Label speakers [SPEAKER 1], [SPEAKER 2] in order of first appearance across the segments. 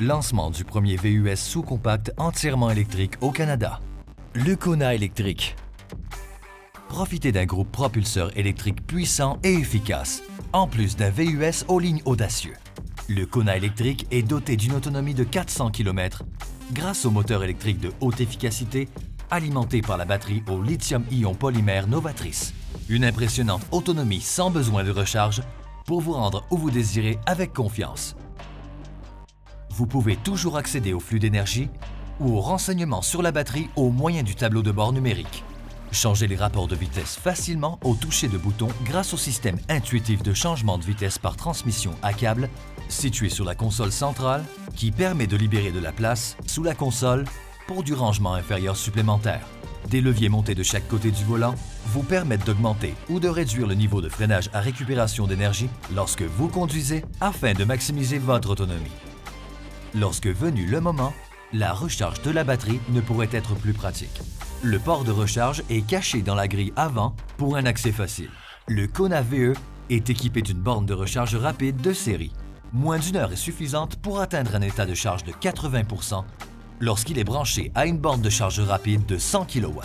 [SPEAKER 1] Lancement du premier VUS sous-compact entièrement électrique au Canada. Le Kona électrique. Profitez d'un groupe propulseur électrique puissant et efficace, en plus d'un VUS aux lignes audacieux. Le Kona électrique est doté d'une autonomie de 400 km grâce au moteur électrique de haute efficacité alimenté par la batterie au lithium-ion polymère novatrice. Une impressionnante autonomie sans besoin de recharge pour vous rendre où vous désirez avec confiance. Vous pouvez toujours accéder au flux d'énergie ou aux renseignements sur la batterie au moyen du tableau de bord numérique. Changez les rapports de vitesse facilement au toucher de bouton grâce au système intuitif de changement de vitesse par transmission à câble situé sur la console centrale qui permet de libérer de la place sous la console pour du rangement inférieur supplémentaire. Des leviers montés de chaque côté du volant vous permettent d'augmenter ou de réduire le niveau de freinage à récupération d'énergie lorsque vous conduisez afin de maximiser votre autonomie. Lorsque venu le moment, la recharge de la batterie ne pourrait être plus pratique. Le port de recharge est caché dans la grille avant pour un accès facile. Le Kona VE est équipé d'une borne de recharge rapide de série. Moins d'une heure est suffisante pour atteindre un état de charge de 80% lorsqu'il est branché à une borne de charge rapide de 100 kW.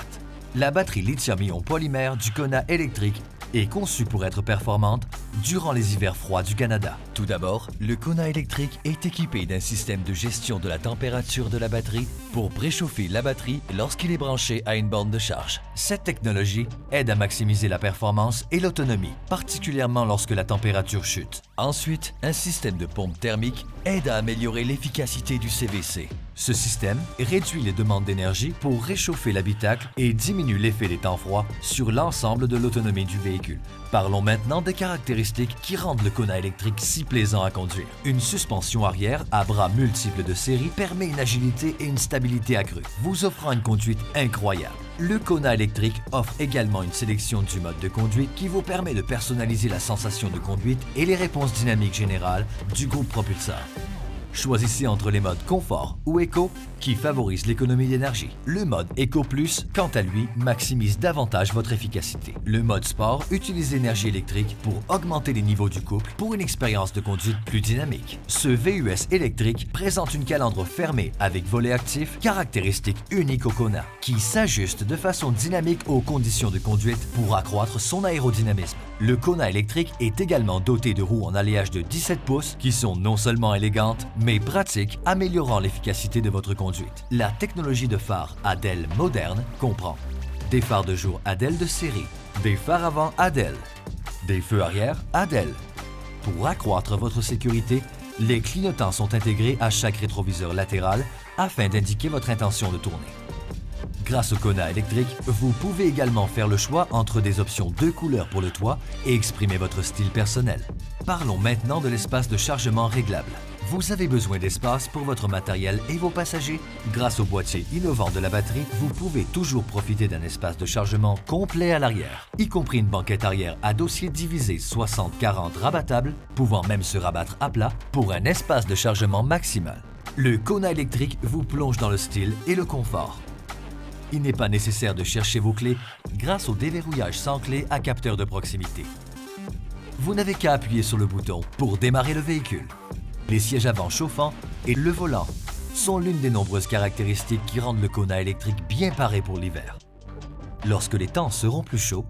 [SPEAKER 1] La batterie lithium-ion polymère du Kona électrique est conçue pour être performante durant les hivers froids du Canada. Tout d'abord, le Kona électrique est équipé d'un système de gestion de la température de la batterie pour préchauffer la batterie lorsqu'il est branché à une borne de charge. Cette technologie aide à maximiser la performance et l'autonomie, particulièrement lorsque la température chute. Ensuite, un système de pompe thermique aide à améliorer l'efficacité du CVC. Ce système réduit les demandes d'énergie pour réchauffer l'habitacle et diminue l'effet des temps froids sur l'ensemble de l'autonomie du véhicule. Parlons maintenant des caractéristiques qui rendent le Kona électrique si plaisant à conduire. Une suspension arrière à bras multiples de série permet une agilité et une stabilité accrues, vous offrant une conduite incroyable. Le Kona électrique offre également une sélection du mode de conduite qui vous permet de personnaliser la sensation de conduite et les réponses dynamiques générales du groupe propulseur. Choisissez entre les modes Confort ou Eco qui favorisent l'économie d'énergie. Le mode Eco Plus, quant à lui, maximise davantage votre efficacité. Le mode Sport utilise l'énergie électrique pour augmenter les niveaux du couple pour une expérience de conduite plus dynamique. Ce VUS électrique présente une calandre fermée avec volet actif, caractéristique unique au Kona, qui s'ajuste de façon dynamique aux conditions de conduite pour accroître son aérodynamisme. Le Kona électrique est également doté de roues en alliage de 17 pouces qui sont non seulement élégantes, mais pratiques, améliorant l'efficacité de votre conduite. La technologie de phare ADEL moderne comprend des phares de jour ADEL de série, des phares avant ADEL, des feux arrière ADEL. Pour accroître votre sécurité, les clignotants sont intégrés à chaque rétroviseur latéral afin d'indiquer votre intention de tourner. Grâce au Kona électrique, vous pouvez également faire le choix entre des options de couleurs pour le toit et exprimer votre style personnel. Parlons maintenant de l'espace de chargement réglable. Vous avez besoin d'espace pour votre matériel et vos passagers? Grâce au boîtier innovant de la batterie, vous pouvez toujours profiter d'un espace de chargement complet à l'arrière, y compris une banquette arrière à dossier divisé 60-40 rabattable, pouvant même se rabattre à plat pour un espace de chargement maximal. Le Kona électrique vous plonge dans le style et le confort. Il n'est pas nécessaire de chercher vos clés grâce au déverrouillage sans clé à capteur de proximité. Vous n'avez qu'à appuyer sur le bouton pour démarrer le véhicule. Les sièges avant chauffants et le volant sont l'une des nombreuses caractéristiques qui rendent le Kona électrique bien paré pour l'hiver. Lorsque les temps seront plus chauds,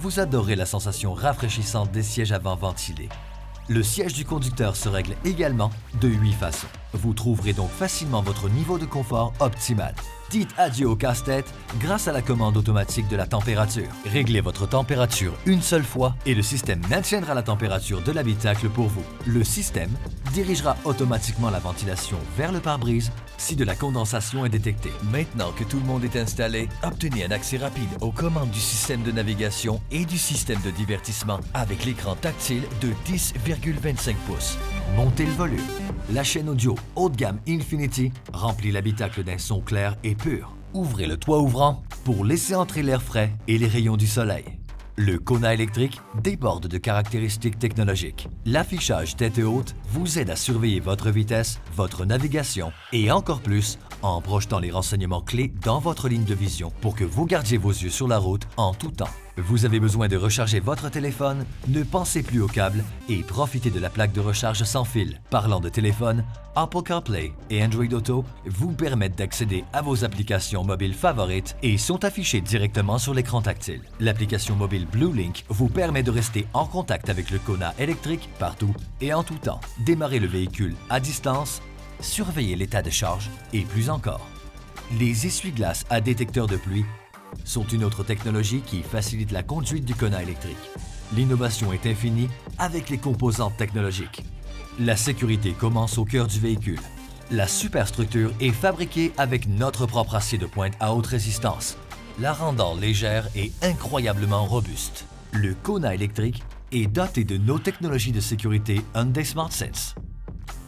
[SPEAKER 1] vous adorerez la sensation rafraîchissante des sièges avant ventilés. Le siège du conducteur se règle également de 8 façons. Vous trouverez donc facilement votre niveau de confort optimal. Dites adieu au casse-tête grâce à la commande automatique de la température. Réglez votre température une seule fois et le système maintiendra la température de l'habitacle pour vous. Le système dirigera automatiquement la ventilation vers le pare-brise si de la condensation est détectée. Maintenant que tout le monde est installé, obtenez un accès rapide aux commandes du système de navigation et du système de divertissement avec l'écran tactile de 10,25 pouces. Montez le volume. La chaîne audio haut de gamme Infinity remplit l'habitacle d'un son clair et pur. Ouvrez le toit ouvrant pour laisser entrer l'air frais et les rayons du soleil. Le Kona électrique déborde de caractéristiques technologiques. L'affichage tête haute vous aide à surveiller votre vitesse, votre navigation et encore plus en projetant les renseignements clés dans votre ligne de vision pour que vous gardiez vos yeux sur la route en tout temps. Vous avez besoin de recharger votre téléphone? Ne pensez plus au câble et profitez de la plaque de recharge sans fil. Parlant de téléphone, Apple CarPlay et Android Auto vous permettent d'accéder à vos applications mobiles favorites et sont affichées directement sur l'écran tactile. L'application mobile BlueLink vous permet de rester en contact avec le Kona électrique partout et en tout temps. Démarrez le véhicule à distance, surveillez l'état de charge et plus encore. Les essuie-glaces à détecteur de pluie sont une autre technologie qui facilite la conduite du Kona électrique. L'innovation est infinie avec les composantes technologiques. La sécurité commence au cœur du véhicule. La superstructure est fabriquée avec notre propre acier de pointe à haute résistance, la rendant légère et incroyablement robuste. Le Kona électrique est doté de nos technologies de sécurité Hyundai SmartSense.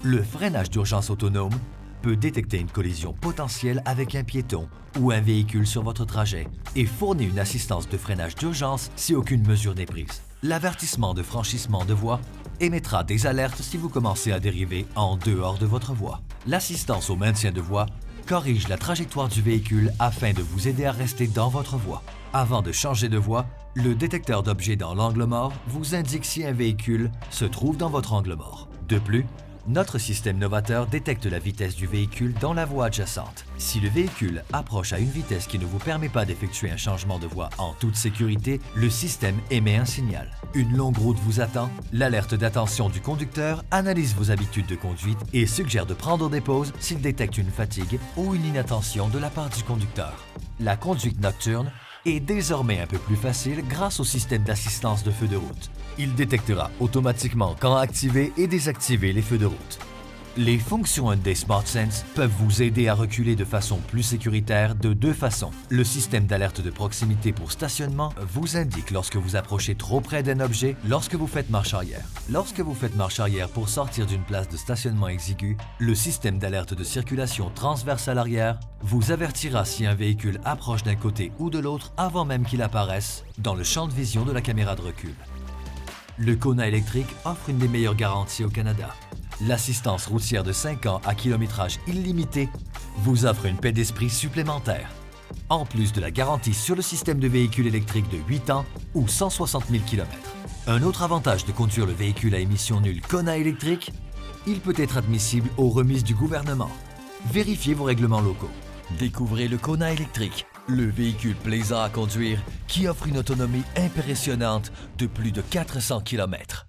[SPEAKER 1] Le freinage d'urgence autonome peut détecter une collision potentielle avec un piéton ou un véhicule sur votre trajet et fournit une assistance de freinage d'urgence si aucune mesure n'est prise. L'avertissement de franchissement de voie émettra des alertes si vous commencez à dériver en dehors de votre voie. L'assistance au maintien de voie corrige la trajectoire du véhicule afin de vous aider à rester dans votre voie. Avant de changer de voie, le détecteur d'objets dans l'angle mort vous indique si un véhicule se trouve dans votre angle mort. De plus, notre système novateur détecte la vitesse du véhicule dans la voie adjacente. Si le véhicule approche à une vitesse qui ne vous permet pas d'effectuer un changement de voie en toute sécurité, le système émet un signal. Une longue route vous attend, l'alerte d'attention du conducteur analyse vos habitudes de conduite et suggère de prendre des pauses s'il détecte une fatigue ou une inattention de la part du conducteur. La conduite nocturne est désormais un peu plus facile grâce au système d'assistance de feu de route. Il détectera automatiquement quand activer et désactiver les feux de route. Les fonctions Hyundai SmartSense peuvent vous aider à reculer de façon plus sécuritaire de deux façons. Le système d'alerte de proximité pour stationnement vous indique lorsque vous approchez trop près d'un objet lorsque vous faites marche arrière. Lorsque vous faites marche arrière pour sortir d'une place de stationnement exiguë, le système d'alerte de circulation transverse à l'arrière vous avertira si un véhicule approche d'un côté ou de l'autre avant même qu'il apparaisse dans le champ de vision de la caméra de recul. Le Kona électrique offre une des meilleures garanties au Canada. L'assistance routière de 5 ans à kilométrage illimité vous offre une paix d'esprit supplémentaire. En plus de la garantie sur le système de véhicule électrique de 8 ans ou 160 000 km. Un autre avantage de conduire le véhicule à émission nulle Kona électrique, il peut être admissible aux remises du gouvernement. Vérifiez vos règlements locaux. Découvrez le Kona électrique, le véhicule plaisant à conduire qui offre une autonomie impressionnante de plus de 400 km.